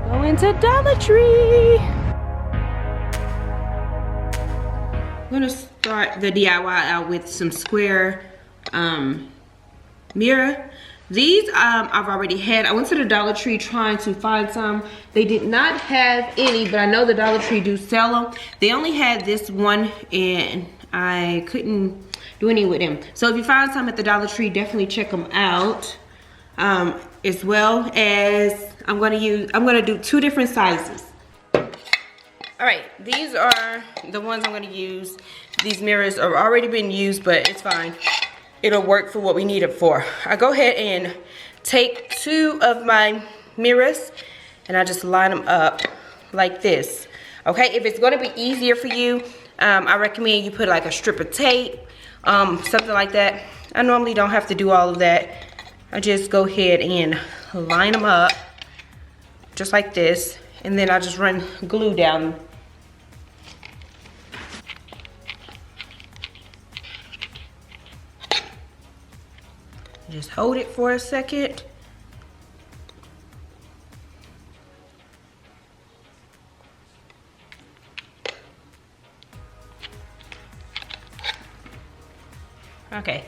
Going to Dollar Tree. I'm gonna start the DIY out with some square mirror. These I've already had. I went to the Dollar Tree trying to find some. They did not have any, but I know the Dollar Tree do sell them. They only had this one and I couldn't do any with them. So if you find some at the Dollar Tree, definitely check them out. As well as I'm gonna do 2 different sizes. All right, these are the ones I'm gonna use. These mirrors are already been used, but it's fine. It'll work for what we need it for. I go ahead and take 2 of my mirrors and I just line them up like this. Okay, if it's gonna be easier for you, I recommend you put like a strip of tape, something like that. I normally don't have to do all of that. I just go ahead and line them up just like this, and then I just run glue down. Just hold it for a second. Okay.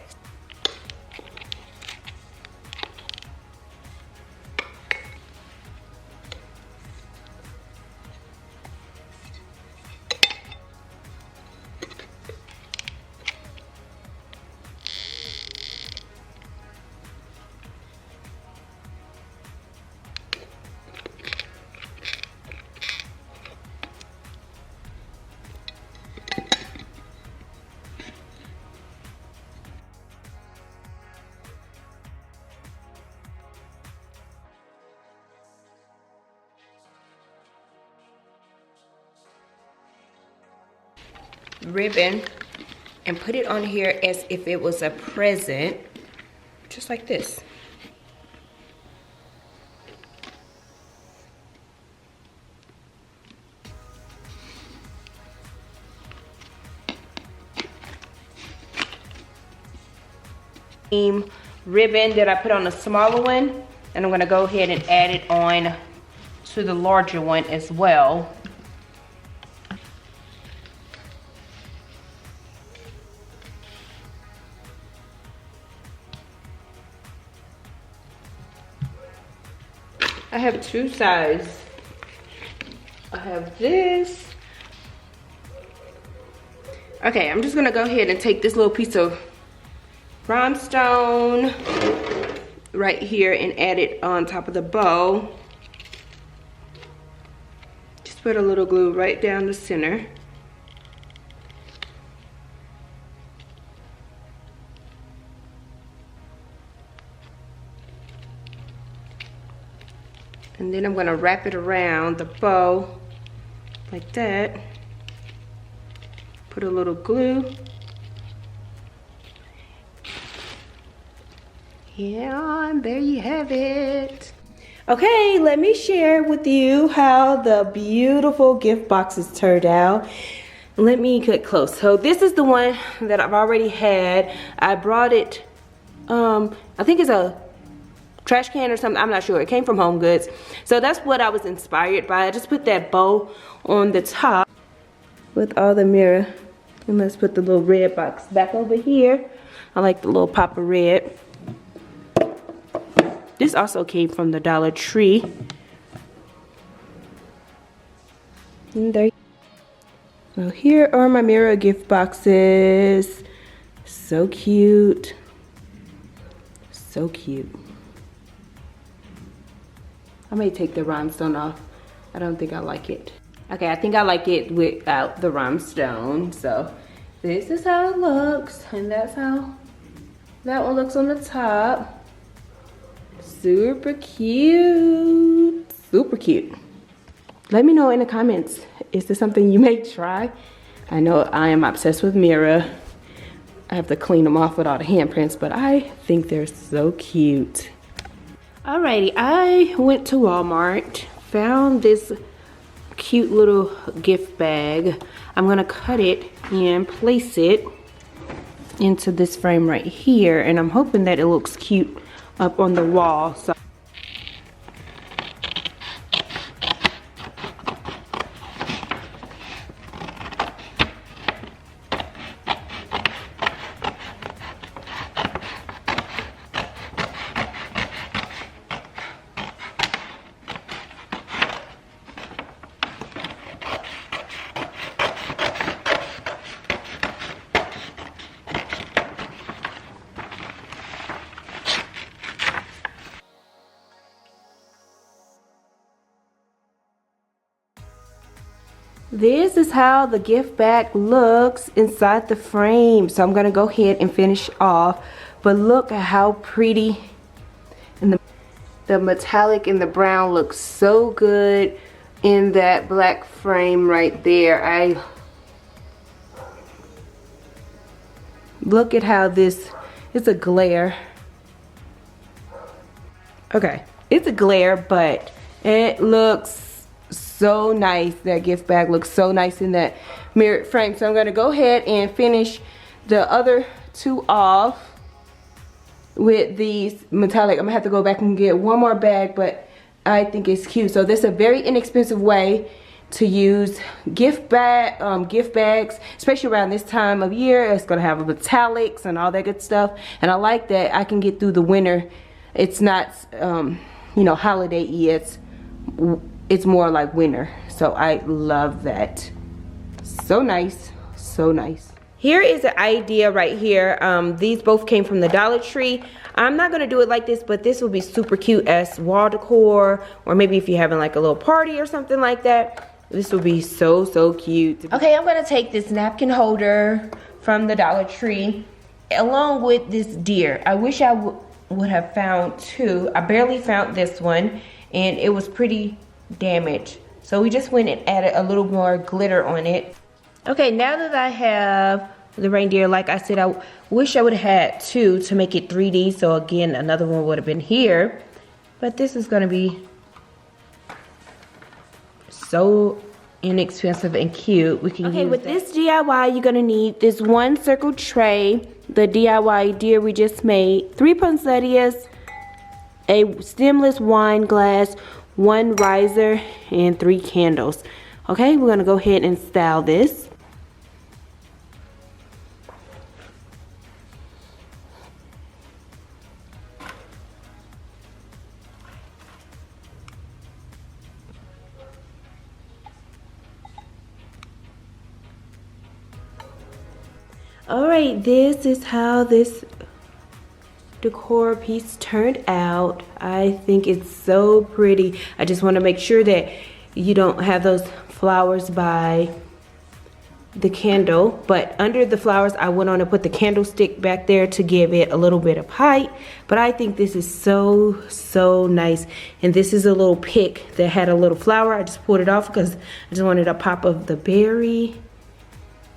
Ribbon and put it on here as if it was a present, just like this. Ribbon that I put on the smaller one, and I'm gonna go ahead and add it on to the larger one as well. I have 2 sides. I have this. Okay, I'm just gonna go ahead and take this little piece of rhinestone right here and add it on top of the bow. Just put a little glue right down the center. And then I'm gonna wrap it around the bow like that. Put a little glue. Yeah, and there you have it. Okay, let me share with you how the beautiful gift boxes turned out. Let me get close. So this is the one that I've already had. I brought it, I think it's a trash can or something, I'm not sure. It came from Home Goods. So that's what I was inspired by. I just put that bow on the top with all the mirror. And let's put the little red box back over here. I like the little pop of red. This also came from the Dollar Tree. And there. So here are my mirror gift boxes. So cute. So cute. I may take the rhinestone off. I don't think I like it. Okay, I think I like it without the rhinestone. So this is how it looks, and that's how that one looks on the top. Super cute. Super cute. Let me know in the comments, is this something you may try? I know I am obsessed with mirror. I have to clean them off with all the handprints, but I think they're so cute. Alrighty, I went to Walmart, found this cute little gift bag. I'm gonna cut it and place it into this frame right here, and I'm hoping that it looks cute up on the wall. So This is how the gift bag looks inside the frame. So I'm gonna go ahead and finish off. But look at how pretty, and the metallic and the brown looks so good in that black frame right there. Look at how this, it's a glare. Okay, it's a glare, but it looks so nice. That gift bag looks so nice in that mirrored frame. So I'm gonna go ahead and finish the other two off with these metallic. I'm gonna have to go back and get one more bag, but I think it's cute. So this is a very inexpensive way to use gift bags, especially around this time of year. It's gonna have metallics and all that good stuff, and I like that I can get through the winter. It's not you know, holiday-y. It's more like winter, so I love that. So nice, so nice. Here is an idea right here. These both came from the Dollar Tree. I'm not gonna do it like this, but this would be super cute as wall decor, or maybe if you're having like a little party or something like that. This would be so, so cute. Okay, I'm gonna take this napkin holder from the Dollar Tree along with this deer. I wish I would have found two. I barely found this one, and it was pretty damaged. So we just went and added a little more glitter on it. Okay, now that I have the reindeer, like I said, I wish I would have had two to make it 3D. So again, another one would have been here. But this is gonna be so inexpensive and cute. We can use with this DIY, you're gonna need this one circle tray, the DIY deer we just made, 3 poinsettias, a stemless wine glass, 1 riser, and 3 candles. Okay, we're gonna go ahead and style this. Alright, this is how this decor piece turned out. I think it's so pretty. I just want to make sure that you don't have those flowers by the candle, but under the flowers I went on to put the candlestick back there to give it a little bit of height. But I think this is so nice. And this is a little pick that had a little flower. I just pulled it off because I just wanted a pop of the berry.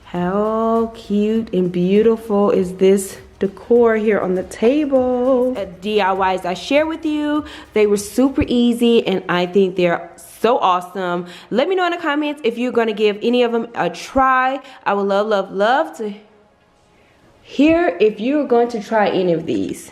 How cute and beautiful is this decor here on the table? DIYs I share with you, they were super easy and I think they're so awesome. Let me know in the comments if you're gonna give any of them a try. I would love to hear if you're going to try any of these.